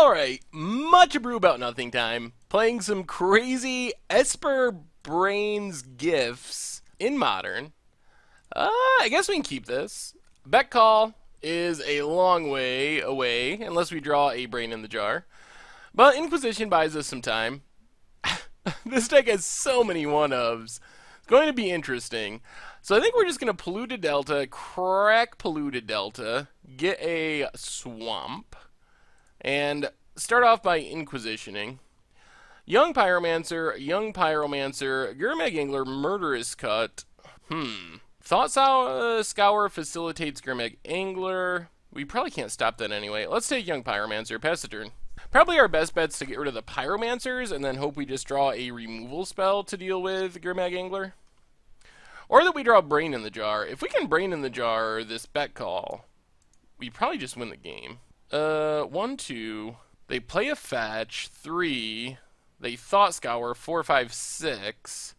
Alright, much Abrew about nothing time. Playing some crazy Esper Brains gifts in Modern. I guess we can keep this. Bet call is a long way away, unless we draw a brain in the jar. But Inquisition buys us some time. This deck has so many one-ofs. It's going to be interesting. So I think we're just going to Polluted Delta, crack Polluted Delta, get a Swamp, and start off by Inquisitioning. Young Pyromancer, Gurmag Angler, Murderous Cut. Thought Scour facilitates Gurmag Angler. We probably can't stop that anyway. Let's take Young Pyromancer, pass the turn. Probably our best bet's to get rid of the Pyromancers and then hope we just draw a removal spell to deal with Gurmag Angler. Or that we draw Brain in the Jar. If we can Brain in the Jar this bet call, we probably just win the game. 1, 2. They play a fetch. 3. They Thought Scour. 4, 5, 6.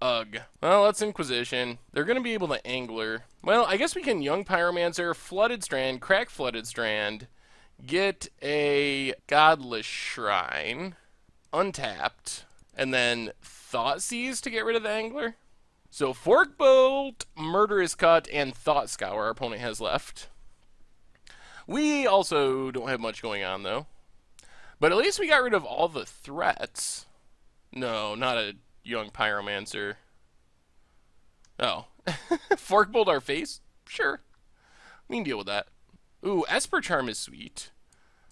Ugh. Well, let's Inquisition. They're going to be able to Angler. Well, I guess we can Young Pyromancer, Flooded Strand, crack Flooded Strand, get a Godless Shrine, untapped, and then Thought Seize to get rid of the Angler. So Fork Bolt, Murderous Cut, and Thought Scour our opponent has left. We also don't have much going on, though. But at least we got rid of all the threats. No, not a Young Pyromancer. Oh. Fork Bolt our face? Sure. We can deal with that. Ooh, Esper Charm is sweet.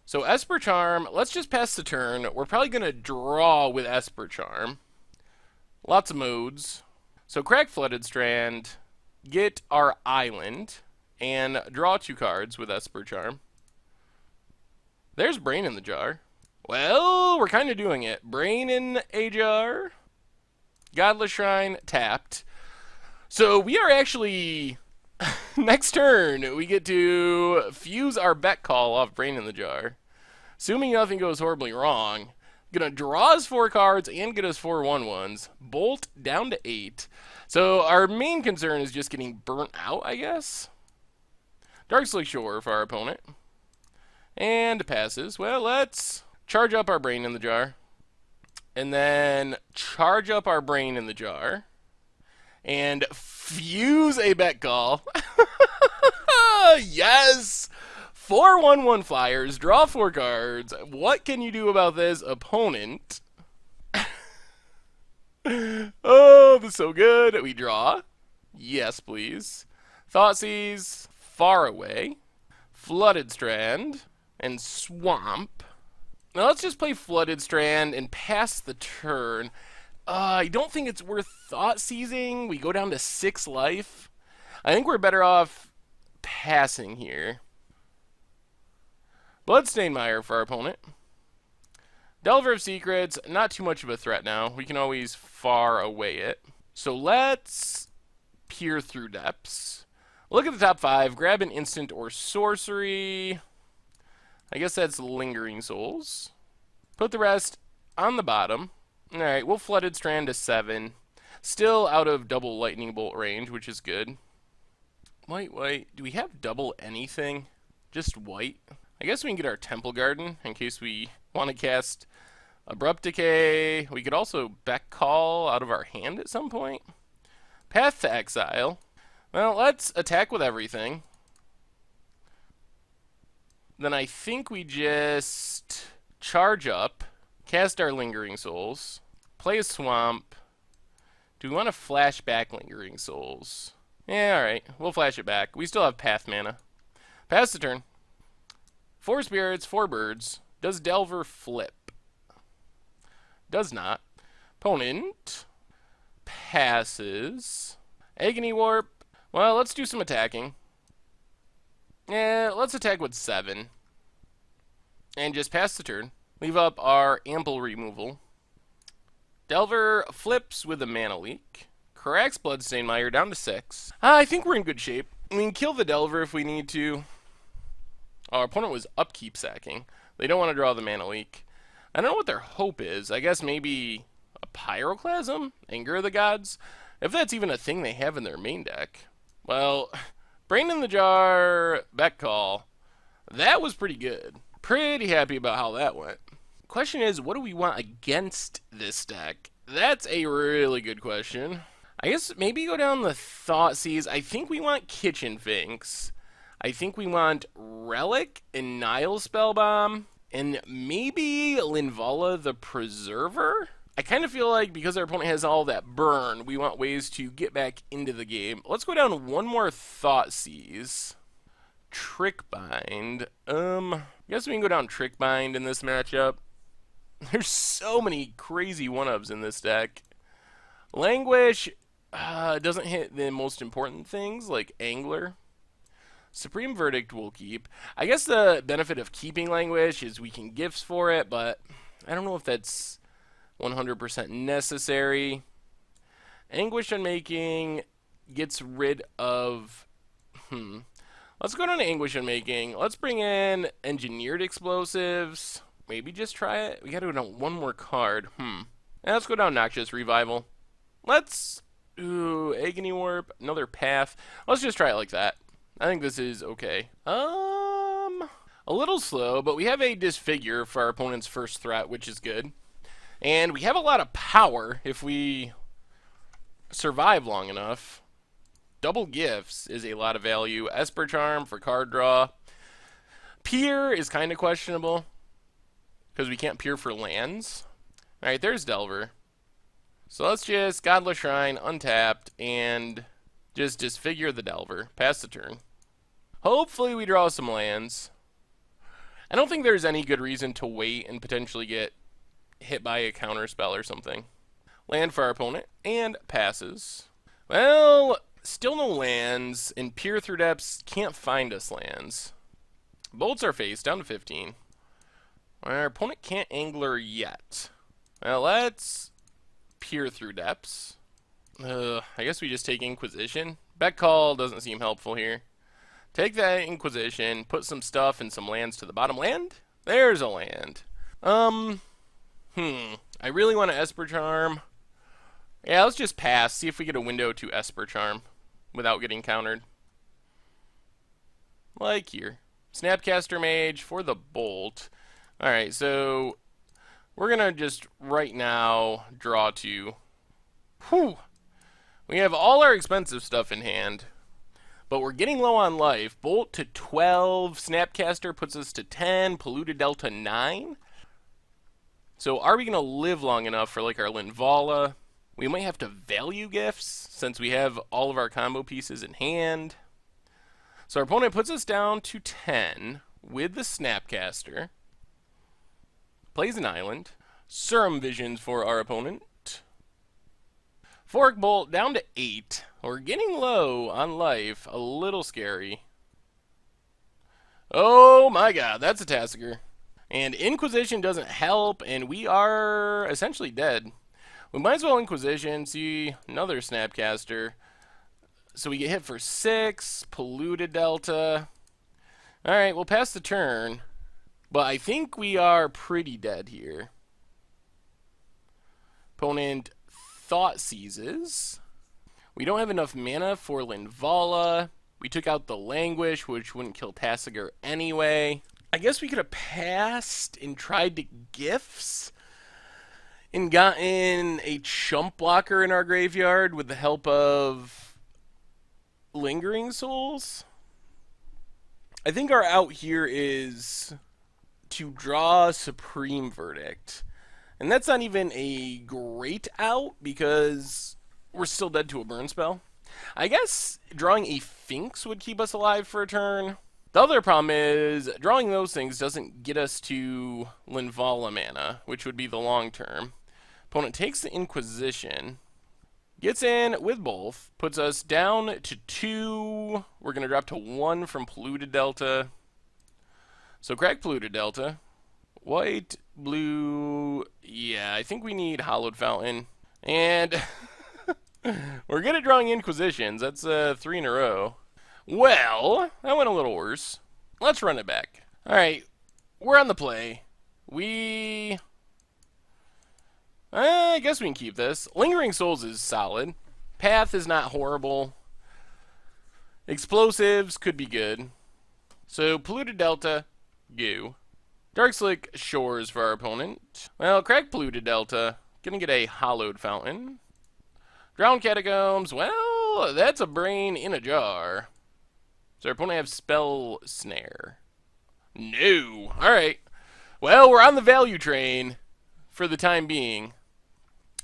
So Esper Charm, let's just pass the turn. We're probably going to draw with Esper Charm. Lots of modes. So crack Flooded Strand, get our island, and draw 2 cards with Esper Charm. There's Brain in the Jar. Well, we're kind of doing it. Brain in a jar. Godless Shrine tapped. So we are actually... Next turn, we get to fuse our bet call off Brain in the Jar. Assuming nothing goes horribly wrong. Gonna draw us 4 cards and get us 4 1/1s. Bolt down to 8. So our main concern is just getting burnt out, I guess. Darkslick Shore for our opponent. And passes. Well, let's charge up our Brain in the Jar. And then charge up our Brain in the Jar. And fuse a bet call. Yes! 4 1/1 flyers, draw 4 cards. What can you do about this opponent? Oh, this is so good. We draw. Yes, please. Thoughtseize, Far Away, Flooded Strand, and Swamp. Now let's just play Flooded Strand and pass the turn. I don't think it's worth Thought Seizing. We go down to 6 life. I think we're better off passing here. Bloodstainmire for our opponent. Delver of Secrets, not too much of a threat now. We can always Far Away it. So let's peer through depths. Look at the top 5. Grab an instant or sorcery. I guess that's Lingering Souls. Put the rest on the bottom. Alright, we'll Flooded Strand to 7. Still out of double Lightning Bolt range, which is good. White. Do we have double anything? Just white? I guess we can get our Temple Garden in case we want to cast Abrupt Decay. We could also Beck Call out of our hand at some point. Path to Exile. Well, let's attack with everything. Then I think we just charge up, cast our Lingering Souls, play a Swamp. Do we want to flash back Lingering Souls? Yeah, alright. We'll flash it back. We still have Path mana. Pass the turn. 4 spirits, 4 birds. Does Delver flip? Does not. Opponent passes. Agony Warp. Well, let's do some attacking. Yeah, let's attack with 7. And just pass the turn. Leave up our Ample Removal. Delver flips with a Mana Leak. Cracks Bloodstainmire down to 6. I think we're in good shape. We can kill the Delver if we need to. Our opponent was Upkeep sacking. They don't want to draw the Mana Leak. I don't know what their hope is. I guess maybe a Pyroclasm? Anger of the Gods? If that's even a thing they have in their main deck. Well, Brain in the Jar, Beck Call. That was pretty good. Pretty happy about how that went. Question is, what do we want against this deck? That's a really good question. I guess maybe go down the Thoughtseize. I think we want Kitchen Finks. I think we want Relic and Nile Spellbomb. And maybe Linvala the Preserver? I kind of feel like because our opponent has all that burn, we want ways to get back into the game. Let's go down one more Thoughtseize. Trick Bind. I guess we can go down Trick Bind in this matchup. There's so many crazy one-ups in this deck. Languish doesn't hit the most important things like Angler. Supreme Verdict will keep. I guess the benefit of keeping Languish is we can gifts for it, but I don't know if that's 100% necessary. Anguish Unmaking gets rid of... Let's go down to Anguish Unmaking. Let's bring in Engineered Explosives. Maybe just try it. We gotta go down one more card. And let's go down Noxious Revival. Let's... Ooh, Agony Warp. Another Path. Let's just try it like that. I think this is okay. A little slow, but we have a Disfigure for our opponent's first threat, which is good. And we have a lot of power if we survive long enough. Double Gifts is a lot of value. Esper Charm for card draw. Peer is kind of questionable because we can't peer for lands. Alright, there's Delver. So let's just Godless Shrine, untapped, and just Disfigure the Delver. Pass the turn. Hopefully we draw some lands. I don't think there's any good reason to wait and potentially get hit by a counter spell or something. Land for our opponent, and passes. Well, still no lands, and Peer Through Depths can't find us lands. Bolts our face, down to 15. Our opponent can't Angler yet. Well, let's Peer Through Depths. I guess we just take Inquisition. Beck Call doesn't seem helpful here. Take that Inquisition, put some stuff and some lands to the bottom. Land? There's a land. I really want to Esper Charm. Yeah, let's just pass. See if we get a window to Esper Charm without getting countered. Like here. Snapcaster Mage for the Bolt. Alright, so we're going to just right now draw two. Whew. We have all our expensive stuff in hand, but we're getting low on life. Bolt to 12, Snapcaster puts us to 10, Polluted Delta 9. So are we going to live long enough for like our Linvala? We might have to value gifts since we have all of our combo pieces in hand. So our opponent puts us down to 10 with the Snapcaster. Plays an island. Serum Visions for our opponent. Fork Bolt down to 8. We're getting low on life. A little scary. Oh my god, that's a Tasigur. And Inquisition doesn't help, and we are essentially dead. We might as well Inquisition, see another Snapcaster. So we get hit for 6, Polluted Delta. Alright, we'll pass the turn. But I think we are pretty dead here. Opponent Thought Seizes. We don't have enough mana for Linvala. We took out the Languish, which wouldn't kill Tasigur anyway. I guess we could have passed and tried to Gifts and gotten a Chump Blocker in our graveyard with the help of Lingering Souls. I think our out here is to draw Supreme Verdict. And that's not even a great out because we're still dead to a burn spell. I guess drawing a Finks would keep us alive for a turn. The other problem is drawing those things doesn't get us to Linvala mana, which would be the long term. Opponent takes the Inquisition, gets in with both, puts us down to 2. We're going to drop to 1 from Polluted Delta. So crack Polluted Delta. White, blue, yeah, I think we need Hallowed Fountain. And we're good at drawing Inquisitions. That's 3 in a row. Well, that went a little worse. Let's run it back. Alright, we're on the play. I guess we can keep this. Lingering Souls is solid. Path is not horrible. Explosives could be good. So, Polluted Delta, go. Dark Slick Shores for our opponent. Well, Cracked Polluted Delta. Gonna get a Hollowed Fountain. Drowned Catacombs. Well, that's a brain in a jar. Does our opponent have Spell Snare? No. Alright. Well, we're on the value train for the time being.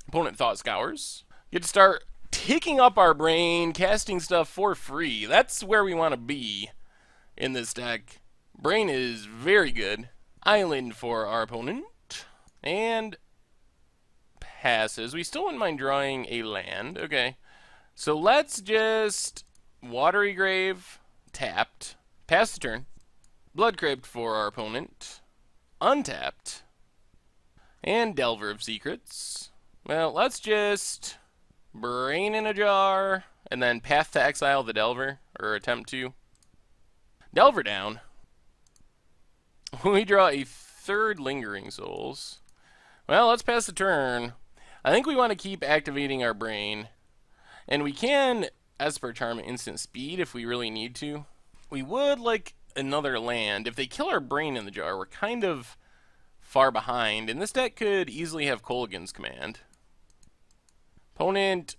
Opponent Thought Scours. Get to start ticking up our brain, casting stuff for free. That's where we want to be in this deck. Brain is very good. Island for our opponent. And passes. We still wouldn't mind drawing a land. Okay. So let's just Watery Grave, tapped. Pass the turn. Blood Crypt for our opponent. Untapped. And Delver of Secrets. Well, let's just Brain in a Jar, and then Path to Exile the Delver, or attempt to. Delver down. We draw a third Lingering Souls. Well, let's pass the turn. I think we want to keep activating our Brain. And we can Esper Charm at instant speed if we really need to. We would like another land. If they kill our Brain in the Jar, we're kind of far behind. And this deck could easily have Kolaghan's Command. Opponent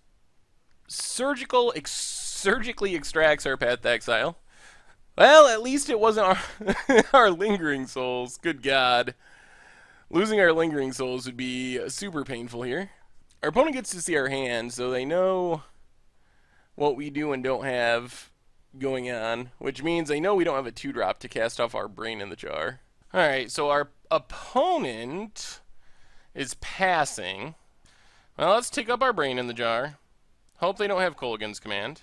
surgically extracts our Path to Exile. Well, at least it wasn't our Lingering Souls. Good God. Losing our Lingering Souls would be super painful here. Our opponent gets to see our hand, so they know what we do and don't have going on, which means they know we don't have a 2-drop to cast off our Brain in the Jar. Alright, so our opponent is passing. Well, let's tick up our Brain in the Jar. Hope they don't have Kolaghan's Command.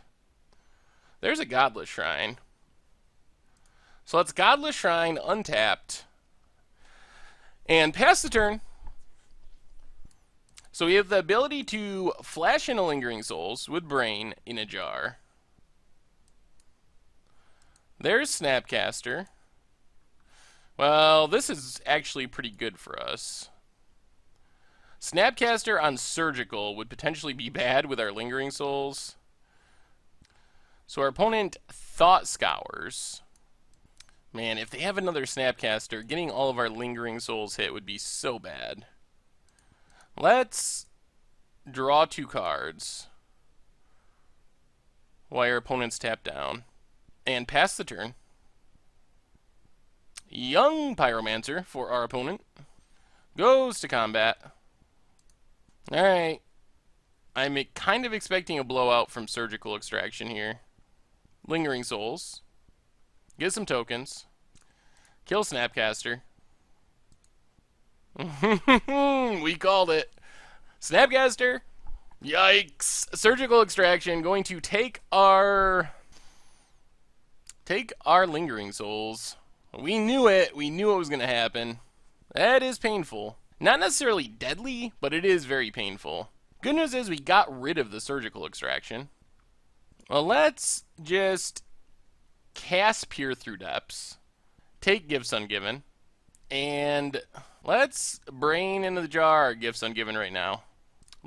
There's a Godless Shrine. So let's Godless Shrine untapped. And pass the turn. So we have the ability to flash in a Lingering Souls with Brain in a Jar. There's Snapcaster. Well, this is actually pretty good for us. Snapcaster on Surgical would potentially be bad with our Lingering Souls. So our opponent Thought Scours. Man, if they have another Snapcaster, getting all of our Lingering Souls hit would be so bad. Let's draw 2 cards while your opponent's tapped down. And pass the turn. Young Pyromancer for our opponent. Goes to combat. Alright. I'm kind of expecting a blowout from Surgical Extraction here. Lingering Souls. Get some tokens. Kill Snapcaster. We called it. Snapcaster. Yikes. Surgical Extraction going to take our Lingering Souls. We knew it. We knew it was going to happen. That is painful. Not necessarily deadly, but it is very painful. Good news is we got rid of the Surgical Extraction. Well, let's just cast Peer Through Depths. Take Gifts Ungiven. And let's Brain into the Jar, Gifts Ungiven right now.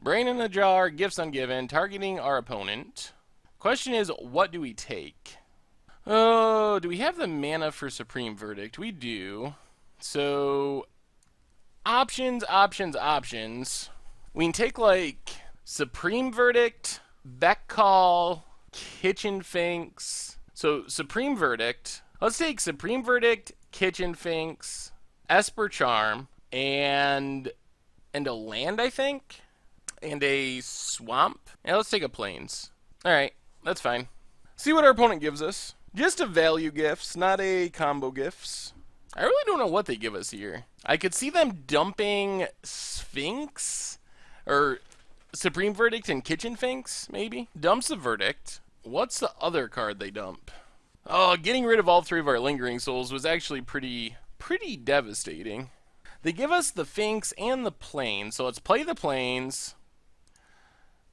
Brain in the Jar, Gifts Ungiven, targeting our opponent. Question is, what do we take? Oh, do we have the mana for Supreme Verdict? We do. So, options. We can take, like, Supreme Verdict, Beck Call, Kitchen Finks. So, Supreme Verdict. Let's take Supreme Verdict, Kitchen Finks, Esper Charm, and a land, I think? And a swamp? Yeah, let's take a plains. Alright, that's fine. See what our opponent gives us. Just a value gifts, not a combo gifts. I really don't know what they give us here. I could see them dumping Sphinx, or Supreme Verdict and Kitchen Finks, maybe? Dumps the Verdict. What's the other card they dump? Oh, getting rid of all 3 of our Lingering Souls was actually pretty devastating. They give us the Finks and the Plains, so let's play the Plains.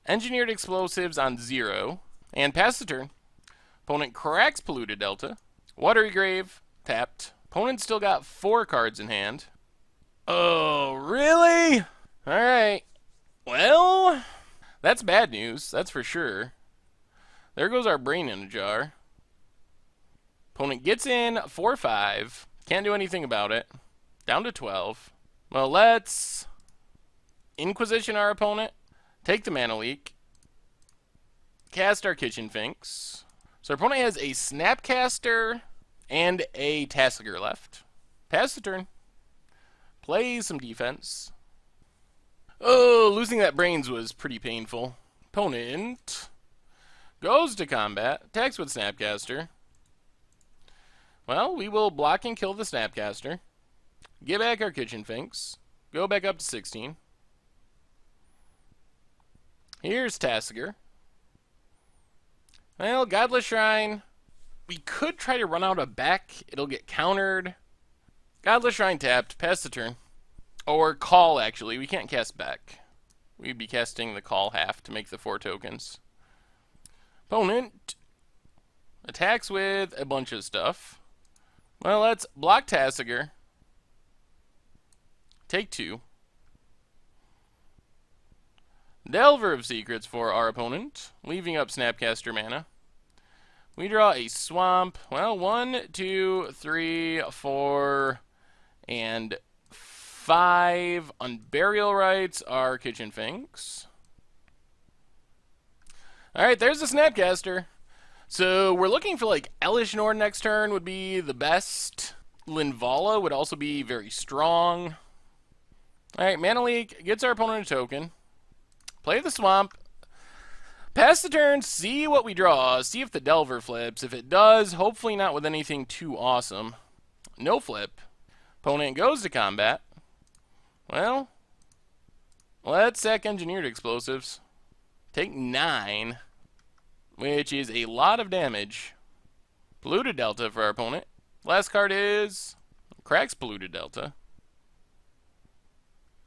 Engineered Explosives on 0, and pass the turn. Opponent cracks Polluted Delta. Watery Grave, tapped. Opponent still got 4 cards in hand. Oh, really? Alright. Well, that's bad news, that's for sure. There goes our Brain in a Jar. Opponent gets in 4-5. Can't do anything about it. Down to 12. Well, let's Inquisition our opponent. Take the Mana Leak. Cast our Kitchen Finks. So our opponent has a Snapcaster and a Tasigur left. Pass the turn. Play some defense. Oh, losing that Brains was pretty painful. Opponent goes to combat. Attacks with Snapcaster. Well, we will block and kill the Snapcaster. Get back our Kitchen Finks. Go back up to 16. Here's Tasigur. Well, Godless Shrine. We could try to run out a back. It'll get countered. Godless Shrine tapped. Pass the turn. Or call, actually. We can't cast back. We'd be casting the call half to make the 4 tokens. Opponent attacks with a bunch of stuff. Well, let's block Tasigur. Take 2. Delver of Secrets for our opponent, leaving up Snapcaster mana. We draw a swamp. Well, 1, 2, 3, 4, and 5 Unburial Rites are Kitchen Finks. Alright, there's the Snapcaster. So we're looking for like Elish Nord next turn would be the best. Linvala would also be very strong. Alright, Mana Leak gets our opponent a token. Play the swamp. Pass the turn, see what we draw, see if the Delver flips. If it does, hopefully not with anything too awesome. No flip. Opponent goes to combat. Well, let's sack Engineered Explosives. Take 9, which is a lot of damage. Polluted Delta for our opponent. Last card is Cracks Polluted Delta.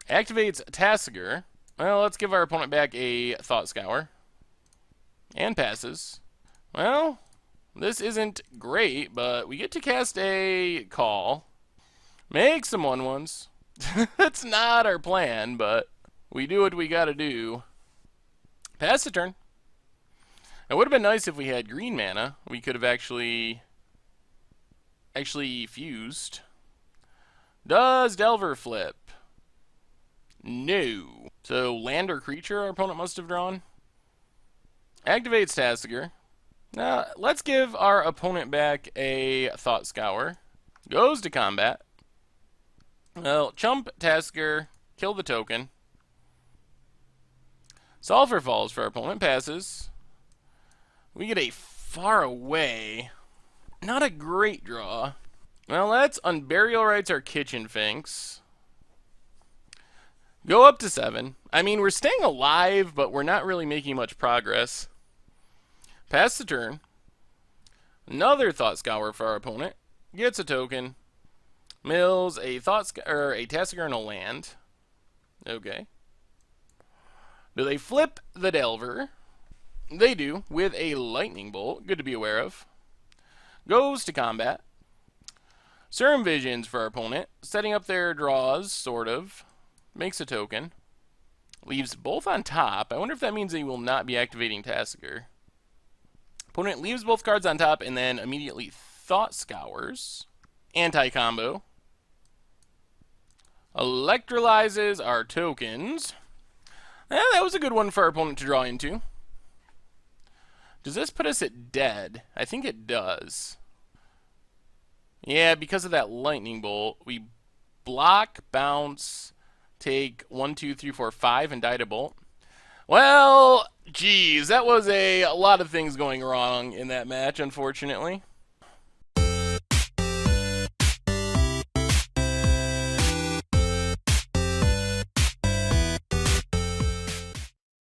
Activates Tasigur. Well, let's give our opponent back a Thought Scour. And passes. Well, this isn't great, but we get to cast a call. Make some 1/1s. That's not our plan, but we do what we gotta do. Pass the turn. It would have been nice if we had green mana. We could have actually fused. Does Delver flip? No. So land or creature our opponent must have drawn. Activates Tasigur. Now, let's give our opponent back a Thought Scour. Goes to combat. Well, chump Tasigur. Kill the token. Sulfur Falls for our opponent. Passes. We get a Far Away. Not a great draw. Well, let's Unburial Rites our Kitchen Finks. Go up to 7. I mean, we're staying alive, but we're not really making much progress. Pass the turn. Another Thought Scour for our opponent. Gets a token. Mills a Tasigur and a land. Okay. Do they flip the Delver? They do, with a Lightning Bolt. Good to be aware of. Goes to combat. Serum Visions for our opponent. Setting up their draws, sort of. Makes a token. Leaves both on top. I wonder if that means he will not be activating Tasigur. Opponent leaves both cards on top and then immediately Thought Scours. Anti-combo. Electrolyzes our tokens. That was a good one for our opponent to draw into. Does this put us at dead? I think it does. Yeah, because of that Lightning Bolt. We block, bounce, take 1, 2, 3, 4, 5, and die to bolt. Well, geez, that was a lot of things going wrong in that match, unfortunately.